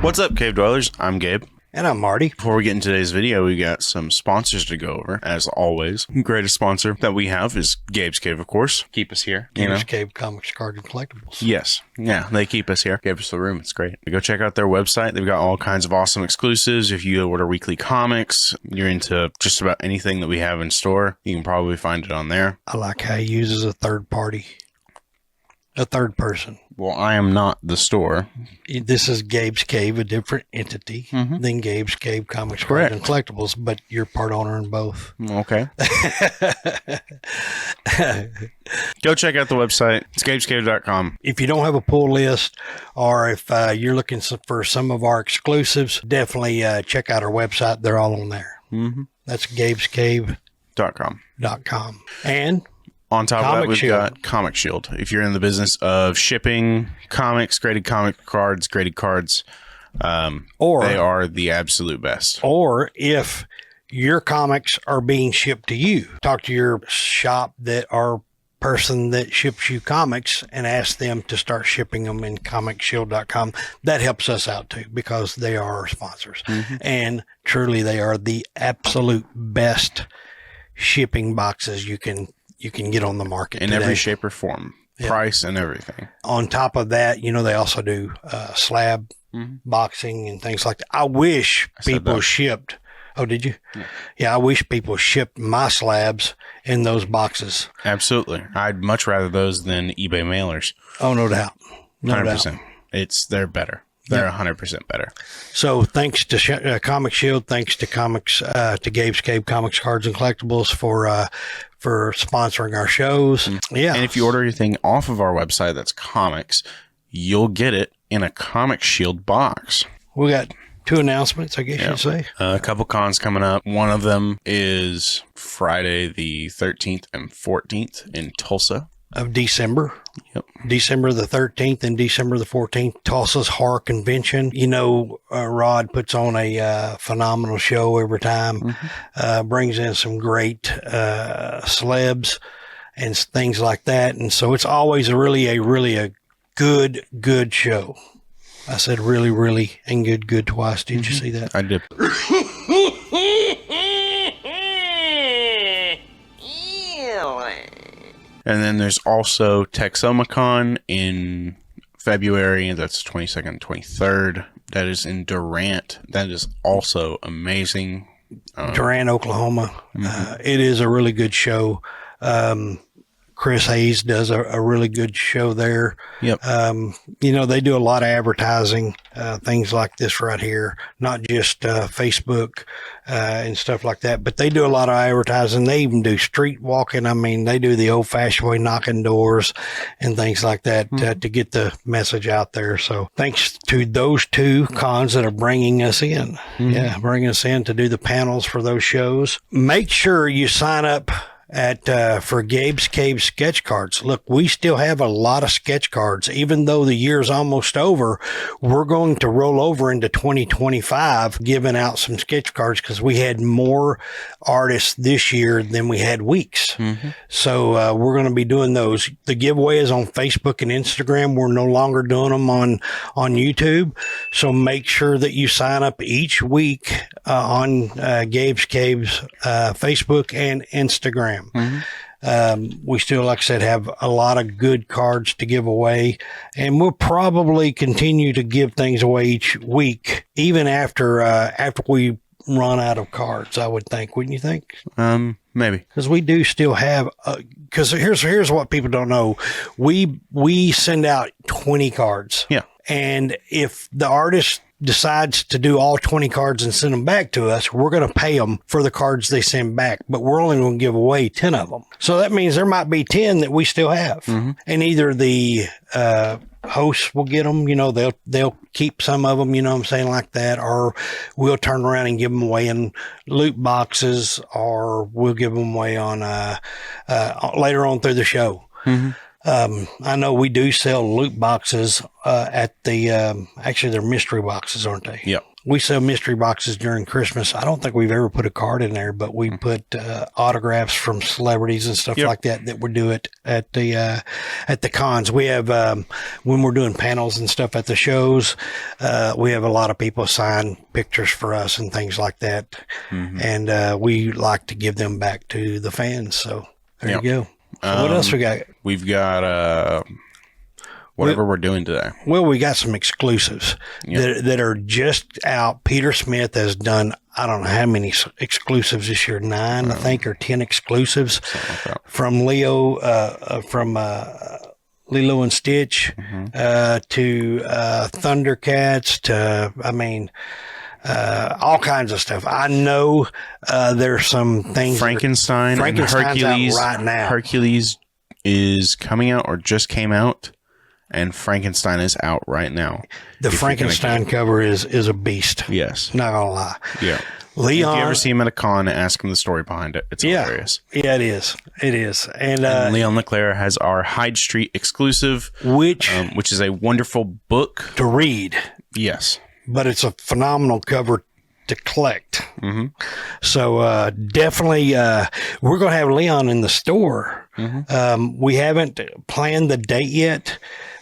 What's up, Cave Dwellers? I'm Gabe. And I'm Marty. Before we get into today's video, we got some sponsors to go over, as always. The greatest sponsor that we have is Gabe's Cave, of course. Keep us here. Gabe's Cave Comics, Cards, and Collectibles. Yes. Yeah, they keep us here. Gave us the room. It's great. Go check out their website. They've got all kinds of awesome exclusives. If you order weekly comics, you're into just about anything that we have in store, you can probably find it on there. I like how he uses a third party. A third person. Well, I am not the store. This is Gabe's Cave, a different entity than Gabe's Cave Comics, Cards, and Collectibles, but you're part owner in both. Okay. Go check out the website. It's gabescave.com. If you don't have a pull list, or if you're looking for some of our exclusives, definitely check out our website. They're all on there. That's gabescave.com. And on top of that, we've got Comic Shield. If you're in the business of shipping comics, graded comic cards, or they are the absolute best. Or if your comics are being shipped to you, talk to your shop person that ships you comics and ask them to start shipping them in comicshield.com. That helps us out too, because they are our sponsors. And truly, they are the absolute best shipping boxes you can get on the market in today. Every shape or form, price and everything. On top of that, they also do slab boxing and things like that. I wish people shipped. Oh, did you? Yeah, I wish people shipped my slabs in those boxes. Absolutely. I'd much rather those than eBay mailers. Oh, no doubt. 100%. They're better. They're 100% better. So thanks to Comic Shield, thanks to to Gabe's Cave Comics, Cards, and Collectibles for sponsoring our shows. Yeah. And if you order anything off of our website that's comics, you'll get it in a Comic Shield box. We got 2 announcements, I guess you'd say. A couple cons coming up. One of them is Friday the 13th and 14th in Tulsa. Of December. Yep. December the 13th and December the 14th, Tulsa's Horror Convention. Rod puts on a phenomenal show every time, brings in some great celebs and things like that. And so it's always a really good show. I said really, and good twice. Did you see that? I did. And then there's also Texomicon in February, and that's 22nd and 23rd. That is in Durant. That is also amazing. Durant, Oklahoma. It is a really good show. Chris Hayes does a really good show there. Yep. They do a lot of advertising, things like this right here, not just Facebook and stuff like that, but they do a lot of advertising. They even do street walking. I mean, they do the old-fashioned way, knocking doors and things like that to get the message out there. So thanks to those 2 cons that are bringing us in. Bringing us in to do the panels for those shows. Make sure you sign up for Gabe's Cave sketch cards. Look, we still have a lot of sketch cards. Even though the year's almost over, we're going to roll over into 2025 giving out some sketch cards because we had more artists this year than we had weeks. So we're going to be doing those. The giveaway is on Facebook and Instagram. We're no longer doing them on YouTube. So make sure that you sign up each week on Gabe's Cave's Facebook and Instagram. We still, like I said, have a lot of good cards to give away, and we'll probably continue to give things away each week, even after we run out of cards, I would think. Wouldn't you think? Maybe. Because we do still have, because here's what people don't know. We send out 20 cards. Yeah. And if the artist decides to do all 20 cards and send them back to us, we're going to pay them for the cards they send back, but we're only going to give away 10 of them. So that means there might be 10 that we still have. And either the hosts will get them, they'll keep some of them, I'm saying, like that, or we'll turn around and give them away in loot boxes, or we'll give them away on later on through the show. I know we do sell loot boxes at the, actually they're mystery boxes, aren't they? Yep. we sell mystery boxes during Christmas. I don't think we've ever put a card in there, but we put autographs from celebrities and stuff like that we do it at the cons. We have when we're doing panels and stuff at the shows, we have a lot of people sign pictures for us and things like that, and we like to give them back to the fans. So there you go. So what else we got? We've got whatever we're doing today. Well, we got some exclusives that are just out. Peter Smith has done, I don't know how many exclusives this year, 9, I think, or 10 exclusives from Lilo and Stitch to Thundercats to, all kinds of stuff. I know there's some things. Frankenstein's Hercules out right now. Hercules is coming out or just came out. And Frankenstein is out right now. The Frankenstein cover is a beast. Yes. Not going to lie. Yeah. Leon. If you ever see him at a con, ask him the story behind it. It's hilarious. Yeah, it is. It is. And Leon LeClaire has our Hyde Street exclusive, which is a wonderful book to read. Yes. But it's a phenomenal cover to collect. So definitely, we're going to have Leon in the store. We haven't planned the date yet,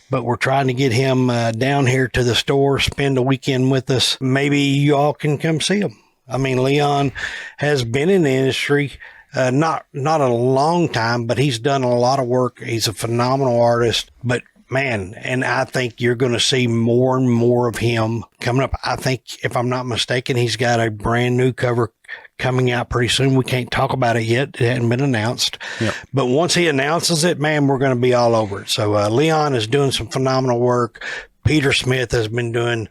but we're trying to get him down here to the store, spend a weekend with us. Maybe you all can come see him. I mean, Leon has been in the industry, not a long time, but he's done a lot of work. He's a phenomenal artist, but man, and I think you're going to see more and more of him coming up. I think, if I'm not mistaken, he's got a brand new cover coming out pretty soon. We can't talk about it yet. It hadn't been announced. Yep. But once he announces it, man, we're going to be all over it. So Leon is doing some phenomenal work. Peter Smith has been doing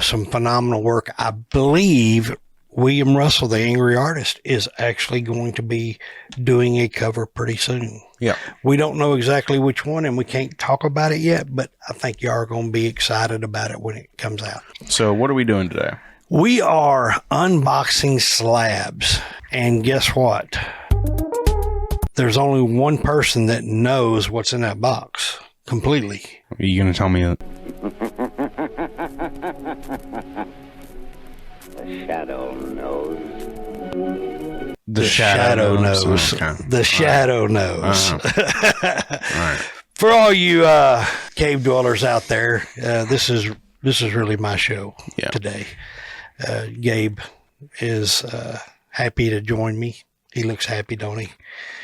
some phenomenal work. I believe William Russell, the Angry Artist, is actually going to be doing a cover pretty soon. Yeah. We don't know exactly which one, and we can't talk about it yet, but I think you are going to be excited about it when it comes out. So what are we doing today? We are unboxing slabs, and guess what? There's only one person that knows what's in that box completely. Are you going to tell me that? The shadow knows. The shadow knows. Okay. The shadow knows. All right. For all you cave dwellers out there, this is really my show today. Gabe is happy to join me. He looks happy, don't he?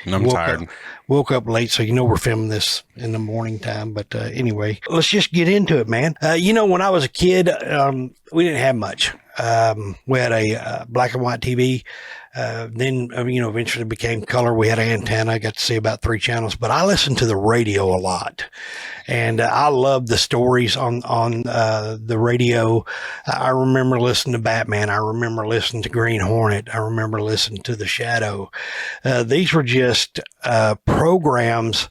I'm tired. Woke up late, so we're filming this in the morning time. But anyway, let's just get into it, man. When I was a kid, we didn't have much. We had a black and white TV. Then, eventually became color. We had an antenna. I got to see about 3 channels, but I listened to the radio a lot. And I loved the stories on the radio. I remember listening to Batman. I remember listening to Green Hornet. I remember listening to The Shadow. These were just programs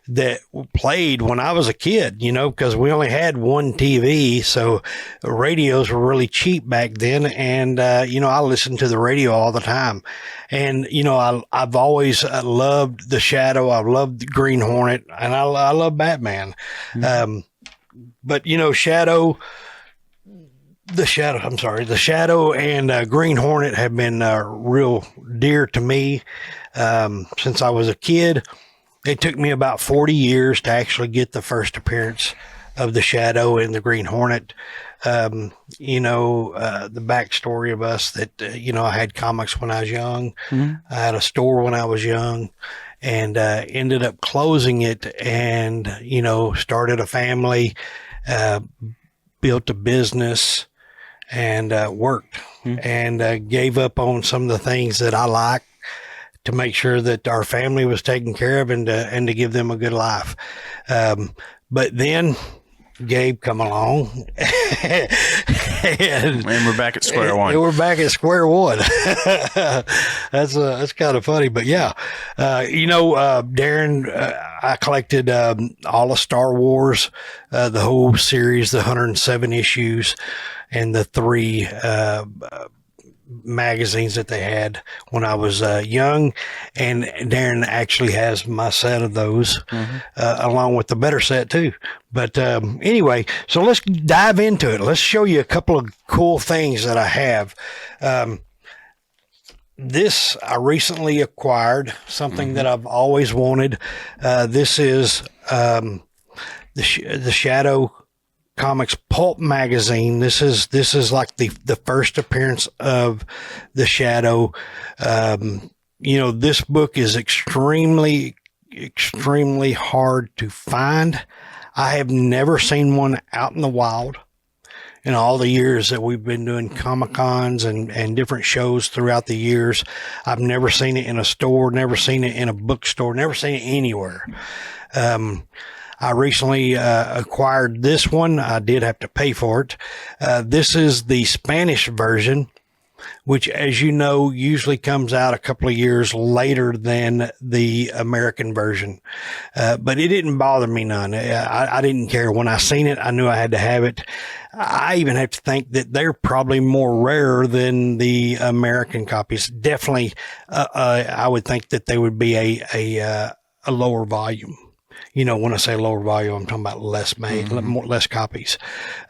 that played when I was a kid, because we only had one TV. So radios were really cheap back then. And, I listened to the radio all the time. And, I've always loved The Shadow. I've loved Green Hornet, and I love Batman. Mm-hmm. But, The Shadow and Green Hornet have been real dear to me since I was a kid. It took me about 40 years to actually get the first appearance of The Shadow and the Green Hornet. The backstory of us that, I had comics when I was young. Mm-hmm. I had a store when I was young, and ended up closing it and, started a family, built a business, and worked, and gave up on some of the things that I like to make sure that our family was taken care of and to give them a good life. But then Gabe come along and we're back at square one. We're back at square one. That's kind of funny, but yeah. Darren, I collected all of Star Wars, the whole series, the 107 issues, and the 3 magazines that they had when I was young, and Darren actually has my set of those, along with the better set too. But anyway, so let's dive into it. Let's show you a couple of cool things that I have. This I recently acquired, something that I've always wanted. This is the Shadow Comics Pulp magazine. This is like the first appearance of the Shadow. This book is extremely hard to find. I have never seen one out in the wild in all the years that we've been doing Comic-Cons and different shows throughout the years. I've never seen it in a store, never seen it in a bookstore, never seen it anywhere. I recently acquired this one. I did have to pay for it. This is the Spanish version, which, as you know, usually comes out a couple of years later than the American version. But it didn't bother me none. I didn't care. When I seen it, I knew I had to have it. I even have to think that they're probably more rare than the American copies. Definitely, I would think that they would be a lower volume. When I say lower volume, I'm talking about less made, less copies.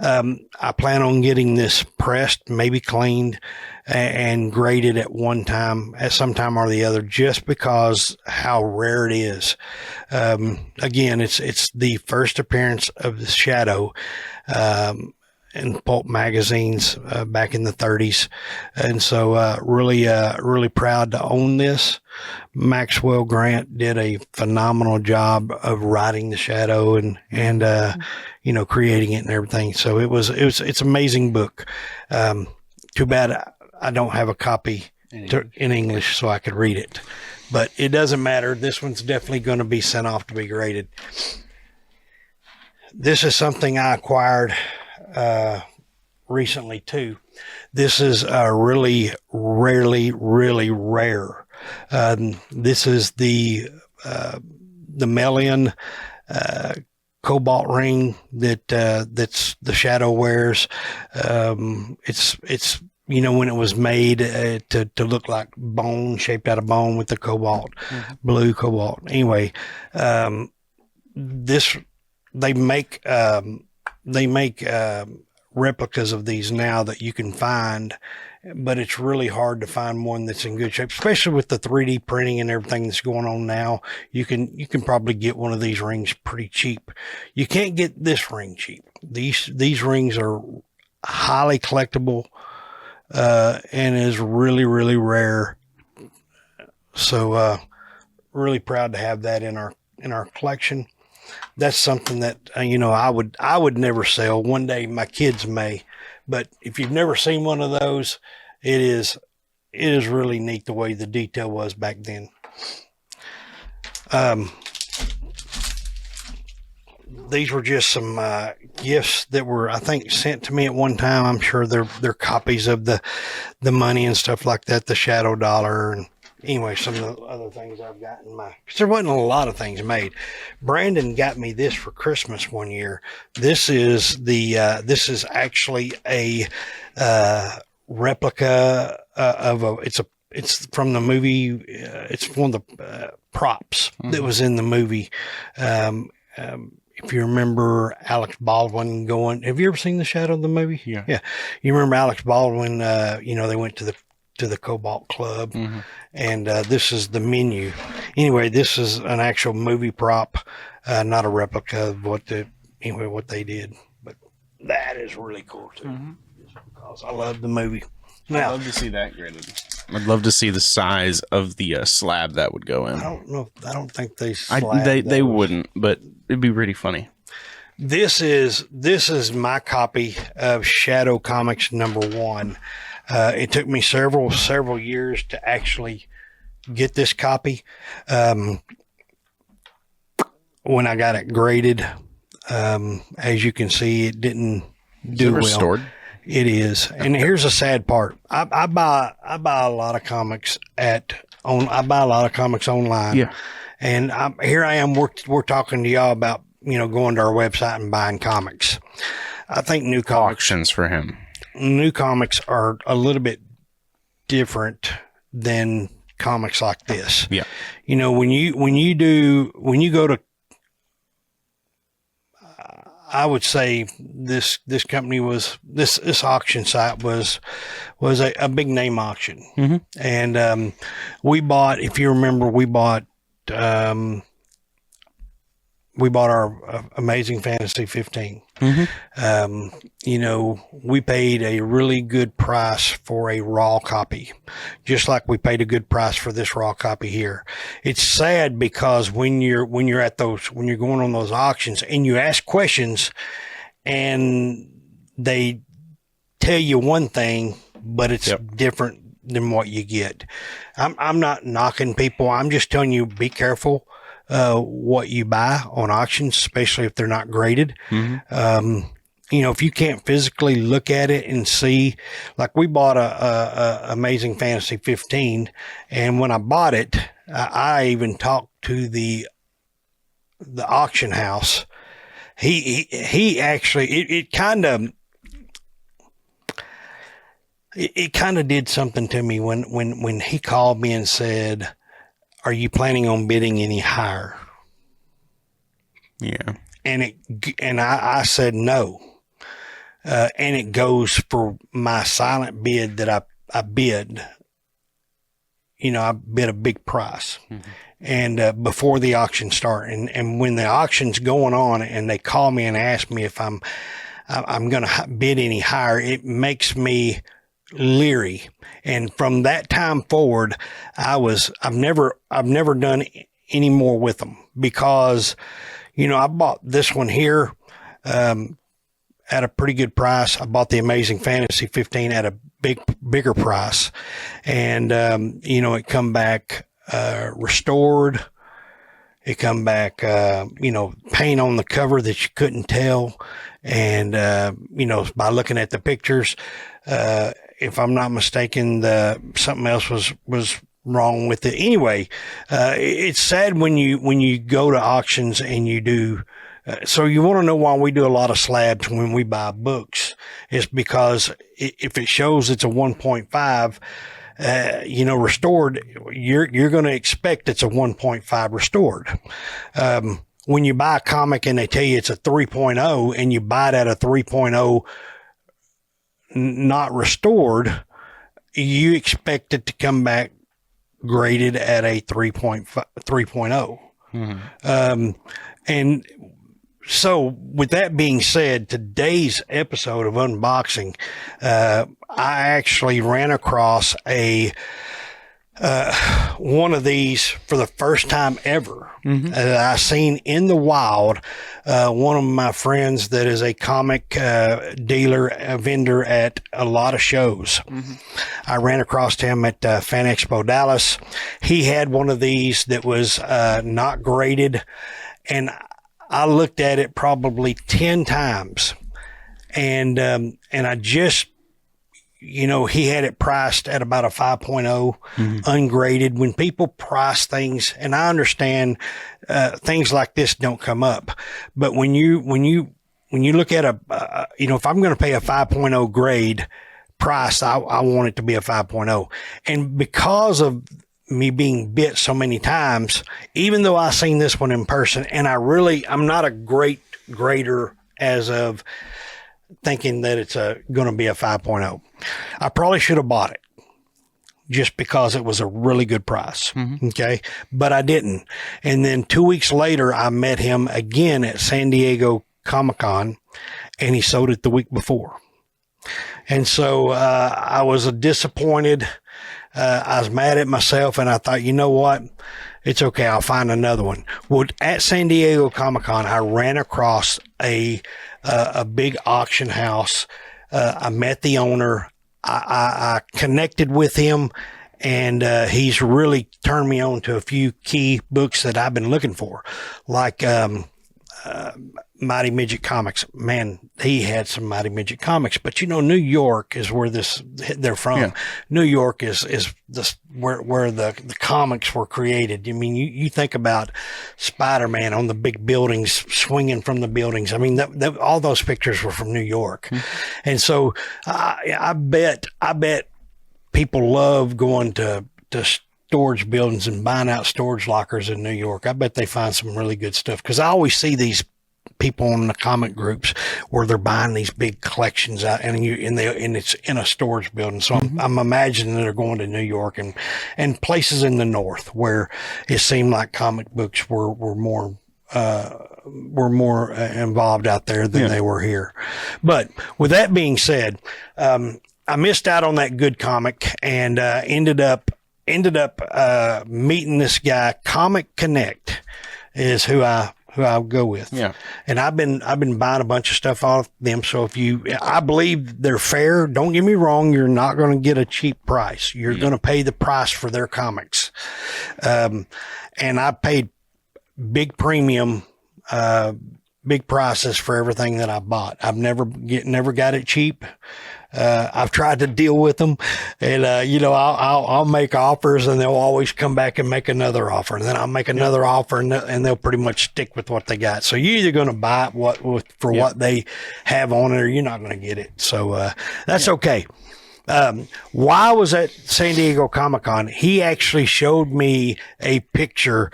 I plan on getting this pressed, maybe cleaned, and graded at some time or the other, just because how rare it is. Again, it's the first appearance of the Shadow in pulp magazines back in the 30s, and so really proud to own this. Maxwell Grant did a phenomenal job of writing the Shadow and creating it and everything. So it's an amazing book. Too bad I don't have a copy in English so I could read it, but it doesn't matter. This one's definitely going to be sent off to be graded. This is something I acquired recently too. This is really rare. This is the Melian cobalt ring that's the Shadow wears. It's when it was made to look like bone, shaped out of bone with the cobalt, blue cobalt. Anyway, they make replicas of these now that you can find, but it's really hard to find one that's in good shape, especially with the 3D printing and everything that's going on now. You can probably get one of these rings pretty cheap. You can't get this ring cheap. These rings are highly collectible, and is really rare. So, really proud to have that in our collection. That's something that, I would never sell. One day my kids may, but if you've never seen one of those, it is really neat the way the detail was back then. These were just some gifts that were, I think, sent to me at one time. I'm sure they're copies of the money and stuff like that, the Shadow dollar, and anyway, some of the other things I've got in my, because there wasn't a lot of things made. Brandon got me this for Christmas one year. This is actually a replica of it's from the movie. It's one of the props that was in the movie. If you remember Alex Baldwin have you ever seen the Shadow of the movie? Yeah. You remember Alex Baldwin, they went to the Cobalt Club, and this is the menu. Anyway, this is an actual movie prop, not a replica of what they did. But that is really cool too, just because I love the movie. I'd love to see that graded. I'd love to see the size of the slab that would go in. I don't know. I don't think they they wouldn't, but it'd be pretty funny. This is my copy of Shadow Comics #1. It took me several years to actually get this copy. When I got it graded, as you can see, it didn't do well. Restored? It is, and here's the sad part. I buy a lot of comics online. Yeah, and here I am. We're talking to y'all about going to our website and buying comics. I think new comics auctions for him. New comics are a little bit different than comics like this. Yeah. You know, when you go to, I would say this company was, this auction site was a big name auction. Mm-hmm. And we bought, if you remember, we bought our Amazing Fantasy 15. Mm-hmm. You know, we paid a really good price for a raw copy, just like we paid a good price for this raw copy here. It's sad because when you're going on those auctions and you ask questions and they tell you one thing, but it's different than what you get. I'm not knocking people. I'm just telling you, be careful what you buy on auctions, especially if they're not graded. Mm-hmm. You know, if you can't physically look at it and see, like we bought a Amazing Fantasy 15, and when I bought it, I even talked to the auction house. He actually, it kind of did something to me when he called me and said, "Are you planning on bidding any higher?" Yeah. And I said no. And it goes for my silent bid that I bid. You know, I bid a big price. Mm-hmm. And before the auction started, and when the auction's going on and they call me and ask me if I'm going to bid any higher, it makes me leery. And from that time forward, I've never done any more with them, because, you know, I bought this one here, at a pretty good price. I bought the Amazing Fantasy 15 at a bigger price. And, you know, it come back, restored. It come back, you know, paint on the cover that you couldn't tell. And, you know, by looking at the pictures, if I'm not mistaken, something else was wrong with it. Anyway, it's sad when you go to auctions and you do. So you want to know why we do a lot of slabs when we buy books. It's because if it shows it's a 1.5, you know, restored, you're going to expect it's a 1.5 restored. When you buy a comic and they tell you it's a 3.0 and you buy it at a 3.0 not restored, you expect it to come back graded at a 3.0. Mm-hmm. And so with that being said, today's episode of unboxing, I actually ran across one of these for the first time ever. Mm-hmm. I seen in the wild. One of my friends that is a comic dealer, a vendor at a lot of shows. Mm-hmm. I ran across him at Fan Expo Dallas. He had one of these that was not graded, and I looked at it probably 10 times, and I just, you know, he had it priced at about a 5.0, ungraded. When people price things, and I understand things like this don't come up, but when you look at you know, if I'm going to pay a 5.0 grade price, I want it to be a 5.0. And because of me being bit so many times, even though I seen this one in person, and I'm not a great grader as of thinking that it's going to be a 5.0. I probably should have bought it just because it was a really good price. Mm-hmm. Okay. But I didn't. And then 2 weeks later, I met him again at San Diego Comic-Con, and he sold it the week before. And so, I was disappointed. I was mad at myself, and I thought, you know what? It's okay. I'll find another one. Well, at San Diego Comic-Con, I ran across a big auction house. I met the owner. I connected with him, and he's really turned me on to a few key books that I've been looking for, like Mighty Midget Comics. Man, he had some Mighty Midget Comics, but you know, New York is where they're from. Yeah. New York is where the comics were created. I mean, you think about Spider-Man on the big buildings, swinging from the buildings. I mean, all those pictures were from New York. Mm-hmm. And so I bet people love going to storage buildings and buying out storage lockers in New York. I bet they find some really good stuff, because I always see these people in the comic groups where they're buying these big collections out, and it's in a storage building. So I'm imagining they're going to New York and places in the North where it seemed like comic books were more involved out there than they were here. But with that being said, I missed out on that good comic, and ended up meeting this guy. Comic Connect is who I go with. Yeah. And I've been buying a bunch of stuff off them. So I believe they're fair. Don't get me wrong. You're not going to get a cheap price. You're going to pay the price for their comics. And I paid big premium, big prices for everything that I bought. I've never got it cheap. I've tried to deal with them, and I'll make offers, and they'll always come back and make another offer, and then I'll make another offer, and they'll pretty much stick with what they got. So you're either going to buy it what they have on it, or you're not going to get it. So that's okay. While I was at San Diego Comic-Con, he actually showed me a picture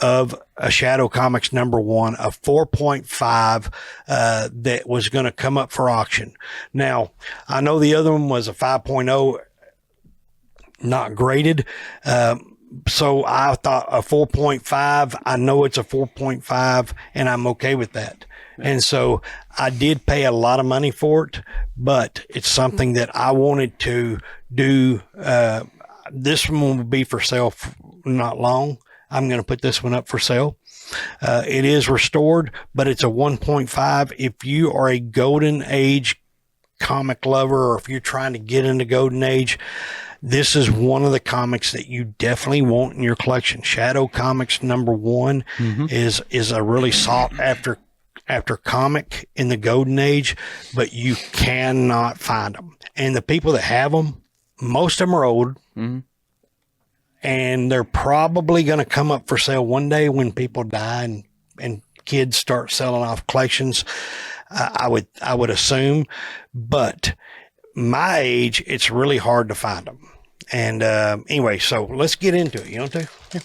of a Shadow Comics #1, a 4.5, that was going to come up for auction. Now, I know the other one was a 5.0, not graded. So I thought a 4.5, I know it's a 4.5, and I'm okay with that. Yeah. And so I did pay a lot of money for it, but it's something that I wanted to do. This one will be for sale not long. I'm going to put this one up for sale. It is restored, but it's a 1.5. If you are a golden age comic lover, or if you're trying to get into golden age, this is one of the comics that you definitely want in your collection. Shadow Comics #1 is a really sought after comic in the golden age, but you cannot find them. And the people that have them, most of them are old. Mm-hmm. And they're probably going to come up for sale one day when people die and kids start selling off collections. I would assume, but my age, it's really hard to find them. And anyway, so let's get into it. You want to? Yeah.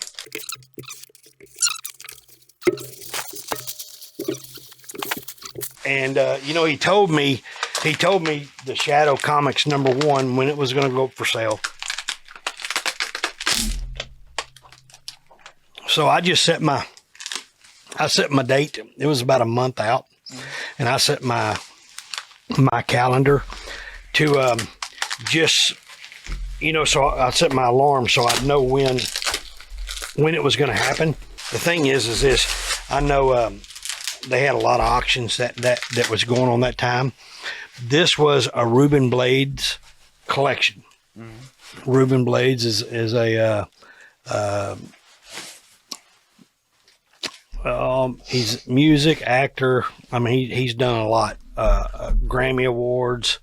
And he told me the Shadow Comics #1 when it was going to go up for sale. So I just set my date. It was about a month out, and I set my calendar to just, so I set my alarm so I'd know when it was going to happen. The thing is this, I know they had a lot of auctions that was going on that time. This was a Ruben Blades collection. Mm-hmm. Ruben Blades is a he's a music actor. I mean, he's done a lot. Grammy Awards.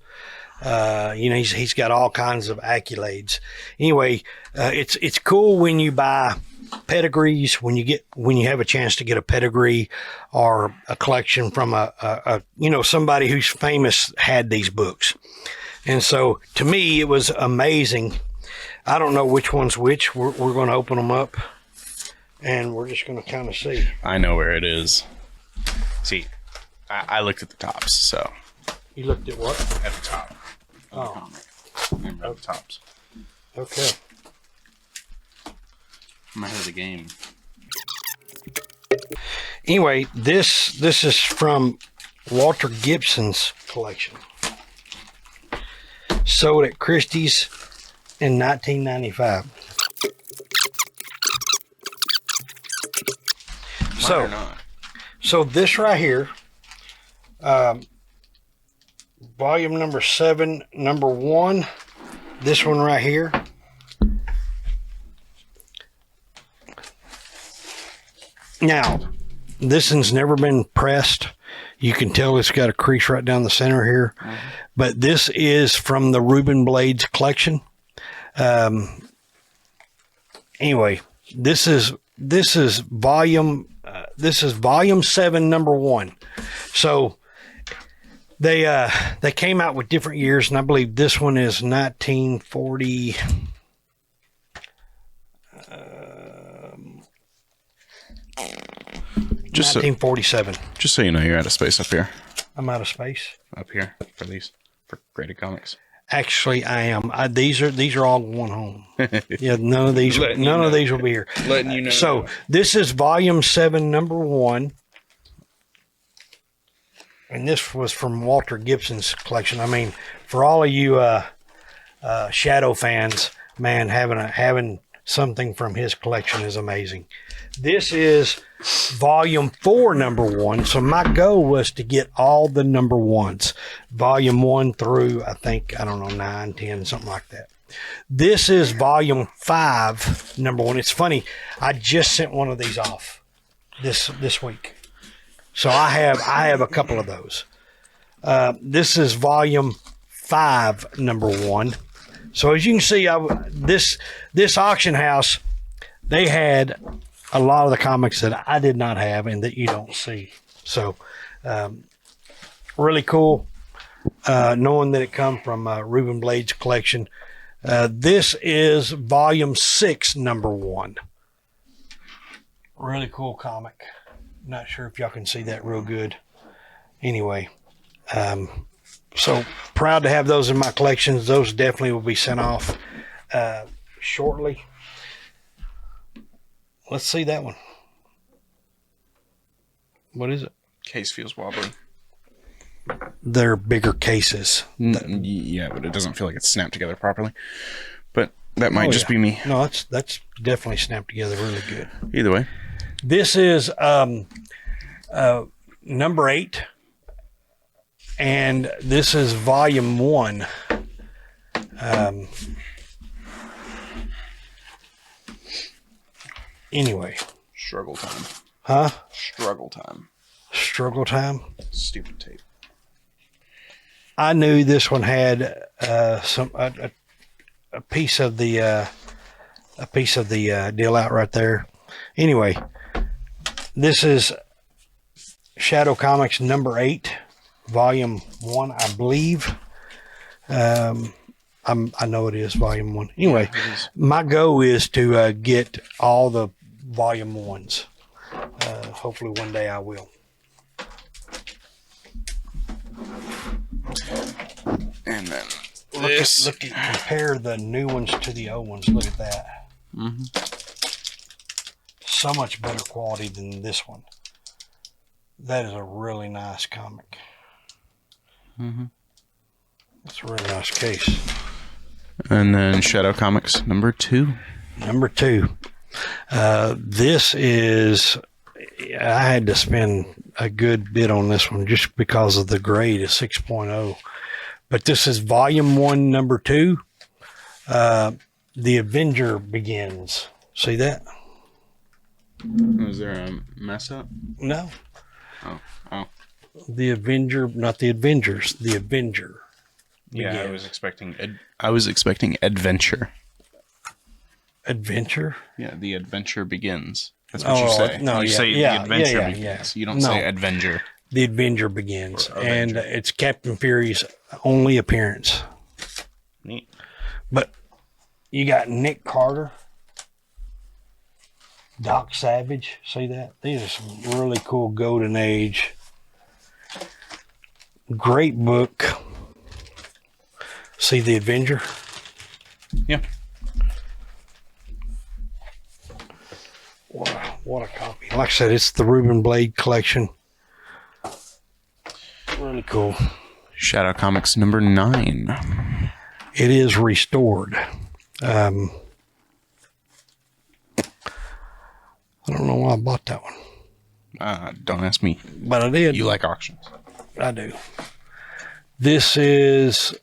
He's got all kinds of accolades. Anyway, it's cool when you buy pedigrees, when you have a chance to get a pedigree or a collection from a somebody who's famous had these books. And so to me, it was amazing. I don't know which one's which. We're going to open them up. And we're just going to kind of see. I know where it is. See, I looked at the tops, so. You looked at what? At the top. Oh. Remember at the tops. Okay. I'm ahead of the game. Anyway, this is from Walter Gibson's collection. Sold at Christie's in 1995. So this right here, volume #7, #1, this one right here. Now, this one's never been pressed. You can tell it's got a crease right down the center here. Mm-hmm. But this is from the Ruben Blades collection. Anyway, this is volume 7, #1. So They came out with different years, and I believe this one is 1940. Just 1947. Just so you know, you're out of space up here. I'm out of space. Up here for graded comics. Actually, I am. These are all going home. Yeah, none of these will be here. Letting you know. So this is volume 7, number 1. And this was from Walter Gibson's collection. I mean, for all of you Shadow fans, man, having something from his collection is amazing. This is volume 4, number 1. So my goal was to get all the number 1s, volume 1 through, I think, 9, 10, something like that. This is volume 5, number 1. It's funny, I just sent one of these off this week. So I have a couple of those. This is volume 5, number 1. So as you can see, this auction house, they had a lot of the comics that I did not have and that you don't see. So really cool knowing that it come from Reuben Blade's collection. This is volume 6, number 1. Really cool comic. Not sure if y'all can see that real good. Anyway, so proud to have those in my collections. Those definitely will be sent off shortly. Let's see that one. What is it? Case feels wobbly. They're bigger cases. Yeah, but it doesn't feel like it's snapped together properly. But that might just be me. No, that's definitely snapped together really good. Either way. This is number 8, and this is volume 1. Anyway. Struggle time. Huh? Struggle time. Struggle time? Stupid tape. I knew this one had a piece of the deal out right there. Anyway, this is Shadow Comics number 8, volume 1, I believe. I know it is volume 1. Anyway, my goal is to get all the volume 1s. Hopefully one day I will. And then compare the new ones to the old ones. Look at that. Mm-hmm. So much better quality than this one. That is a really nice comic. Mm-hmm. That's a really nice case. And then Shadow Comics number 2. Number 2. This is, I had to spend a good bit on this one just because of the grade is 6.0. But this is volume 1, number 2. The Avenger Begins. See that? Was there a mess up? No. Oh. The Avenger, not the Avengers, the Avenger. Yeah, Begins. I was expecting adventure. Adventure? Yeah, the adventure begins. That's what you say. No, you say the adventure begins. You don't say adventure. The Avenger Begins. And it's Captain Fury's only appearance. Neat. But you got Nick Carter, Doc Savage. See that? These are some really cool Golden Age. Great book. See the Avenger? Yeah. What a copy. Like I said, it's the Reuben Blade collection. Really cool. Shadow Comics number 9. It is restored. I don't know why I bought that one. Don't ask me. But I did. You like auctions. I do. This is...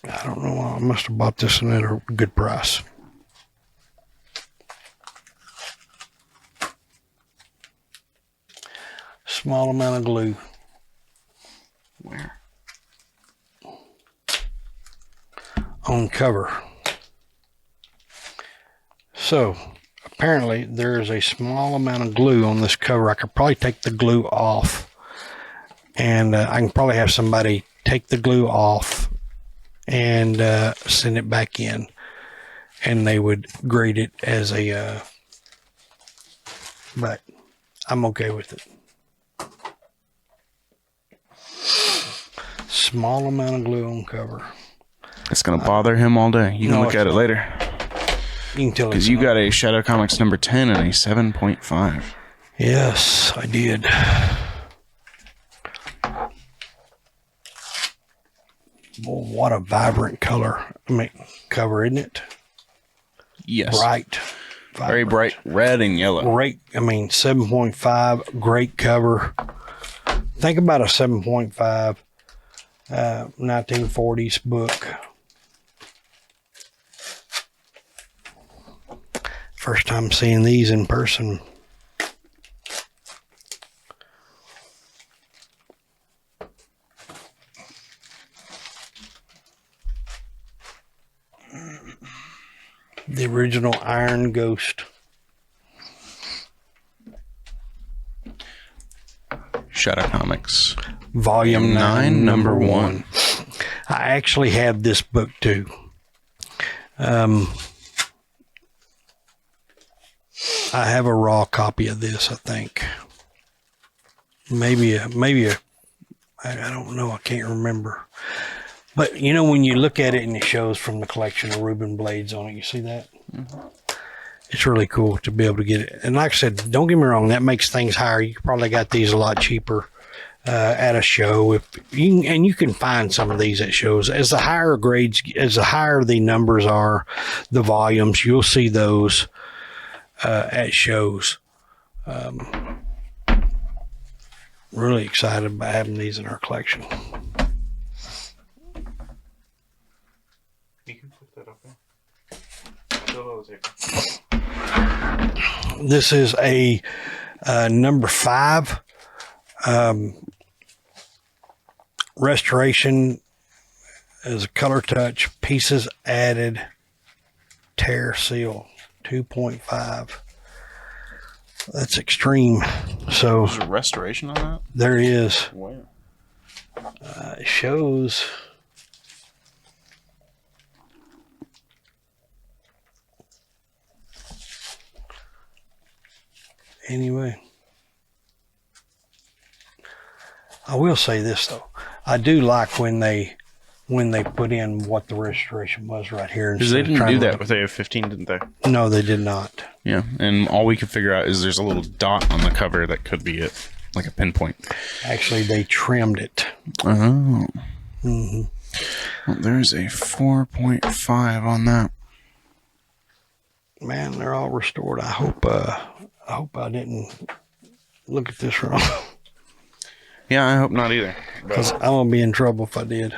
I don't know. I must have bought this one at a good price. Small amount of glue. Where? On cover. So, apparently there is a small amount of glue on this cover. I could probably take the glue off, and I can probably have somebody take the glue off and send it back in, and they would grade it as a but I'm okay with it. Small amount of glue on cover. It's going to bother him all day. You can look at it later. You can tell because you got a Shadow Comics number 10 and a 7.5. Yes, I did. Boy, what a vibrant color. Cover, isn't it? Yes. Bright. Vibrant. Very bright red and yellow. Great. 7.5. Great cover. Think about a 7.5 1940s book. First time seeing these in person. The original Iron Ghost. Shadow Comics. Volume 9, number 1. I actually have this book too. I have a raw copy of this, I think. Maybe I don't know. I can't remember. But, you know, when you look at it and it shows from the collection of Reuben blades on it, you see that? Mm-hmm. It's really cool to be able to get it. And like I said, don't get me wrong, that makes things higher. You probably got these a lot cheaper at a show. You can find some of these at shows. As the higher grades, as the higher the numbers are, the volumes, you'll see those at shows. Really excited about having these in our collection. You can put that up there. This is a number 5 restoration as a color touch, pieces added, tear seal, 2.5. That's extreme. So there's a restoration on that? There is. Where? It shows. Anyway, I will say this though. I do like when they put in what the restoration was right here. Because they didn't do that with AF-15, didn't they? No, they did not. Yeah, and all we could figure out is there's a little dot on the cover that could be it, like a pinpoint. Actually, they trimmed it. Oh. Mm-hmm. Well, there's a 4.5 on that. Man, they're all restored. I hope I didn't look at this wrong. Yeah, I hope not either. Because I'm going to be in trouble if I did.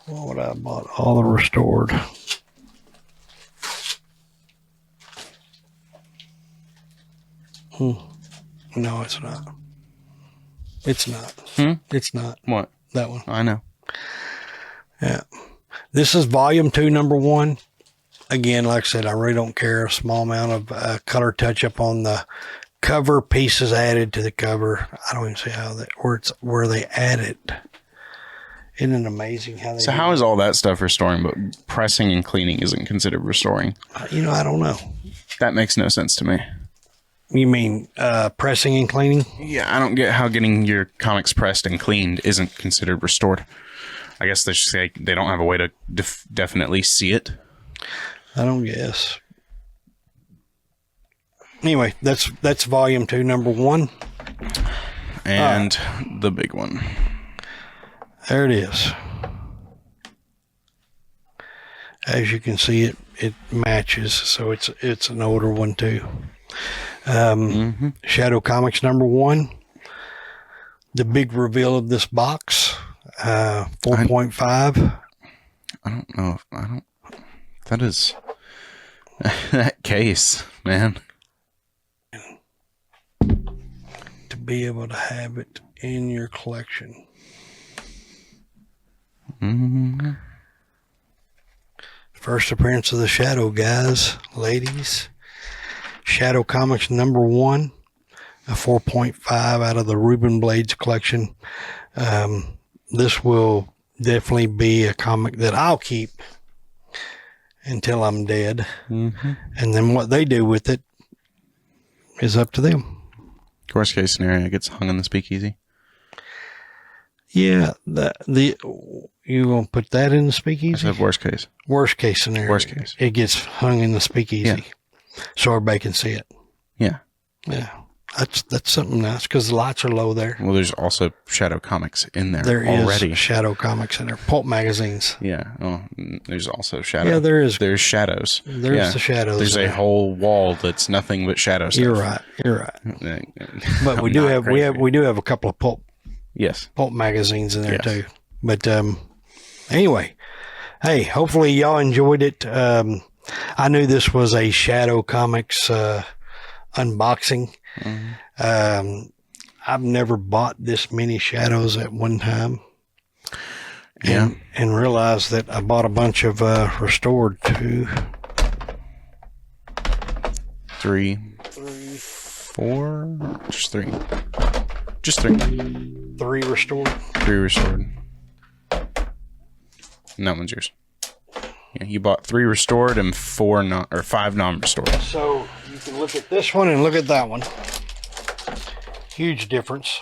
What would I have bought? All the restored. No, it's not. It's not. It's not. What? That one. I know. Yeah. This is volume 2, number 1. Again, like I said, I really don't care. A small amount of color touch up on the cover, pieces added to the cover. I don't even see how that, where they add it. Isn't it amazing how they? So how is all that stuff restoring, but pressing and cleaning isn't considered restoring? I don't know. That makes no sense to me. You mean pressing and cleaning? Yeah, I don't get how getting your comics pressed and cleaned isn't considered restored. I guess they should say they don't have a way to definitely see it. I don't guess. Anyway, that's volume 2, number 1. And the big one. There it is. As you can see, it matches, so it's an older one too. Shadow Comics number 1. The big reveal of this box, 4.5. I don't know if that is that case, man. To be able to have it in your collection. First appearance of the Shadow, guys, ladies. Shadow Comics #1, a 4.5 out of the Reuben Blades collection. This will definitely be a comic that I'll keep until I'm dead. Mm-hmm. And then what they do with it is up to them. Worst case scenario, it gets hung in the speakeasy. Yeah, you gonna put that in the speakeasy? I said worst case. Worst case scenario. Worst case. It gets hung in the speakeasy, so everybody can see it. Yeah. Yeah, that's something nice because the lights are low there. Well, there's also Shadow Comics in there There already. is Shadow Comics in there. Pulp magazines. Yeah. Oh, there's also Shadow. Yeah, there is. There's shadows. There's the shadows. There's a there. whole wall that's nothing but shadow stuff. You're right. But we do have a couple of pulp magazines in there too. But anyway, hey, hopefully y'all enjoyed it. I knew this was a Shadow Comics unboxing. Mm-hmm. I've never bought this many shadows at one time. Yeah. And realized that I bought a bunch of restored too. 3, 4, just 3. Just 3. 3 restored. 3 restored. And that one's yours. Yeah, you bought 3 restored and 5 non-restored. So you can look at this one and look at that one. Huge difference.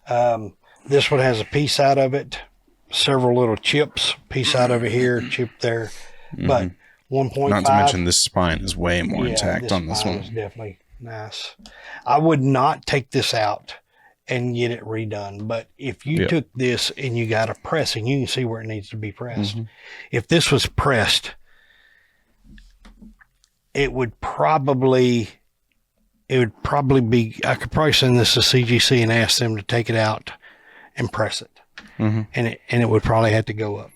This one has a piece out of it, several little chips, piece out of it here, chip there. But 1.5. Not to mention this spine is way more intact on this one. Is definitely nice. I would not take this out and get it redone. But if you took this and you got a pressing, you can see where it needs to be pressed. Mm-hmm. If this was pressed, it would probably be, I could probably send this to CGC and ask them to take it out and press it. Mm-hmm. And it would probably have to go up.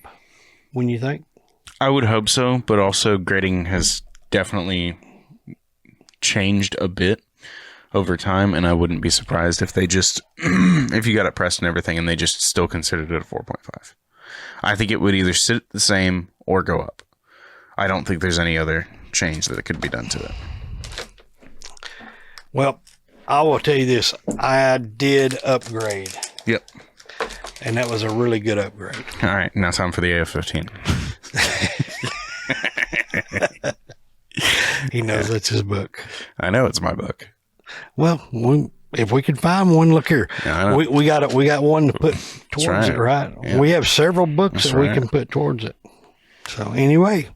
Wouldn't you think? I would hope so, but also grading has definitely changed a bit over time, and I wouldn't be surprised if they just, if you got it pressed and everything, and they just still considered it a 4.5. I think it would either sit the same or go up. I don't think there's any other change that could be done to it. Well, I will tell you this. I did upgrade. Yep. And that was a really good upgrade. All right. Now time for the AF-15. He knows that's his book. I know it's my book. Well, if we could find one, look here. Yeah, we got one to put towards it, right? Yeah. We have several books that we can put towards it. So anyway,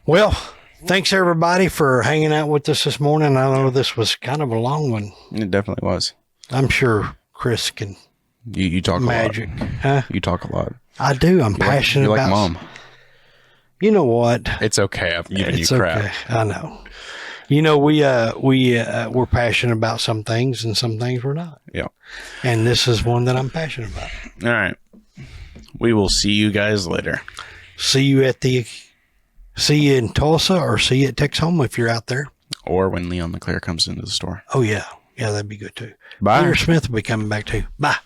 well, thanks everybody for hanging out with us this morning. I know this was kind of a long one. It definitely was. I'm sure Chris can. You talk magic, a lot. Huh? You talk a lot. I do. I'm passionate you're about. Like Mom. You know what? It's okay. I'm giving you crap. Okay. I know. You know, we're passionate about some things and some things we're not. Yeah. And this is one that I'm passionate about. All right. We will see you guys later. See you in Tulsa or see you at Texhoma if you're out there. Or when Leon LeClaire comes into the store. Oh, yeah. Yeah, that'd be good too. Bye. Peter Smith will be coming back too. Bye.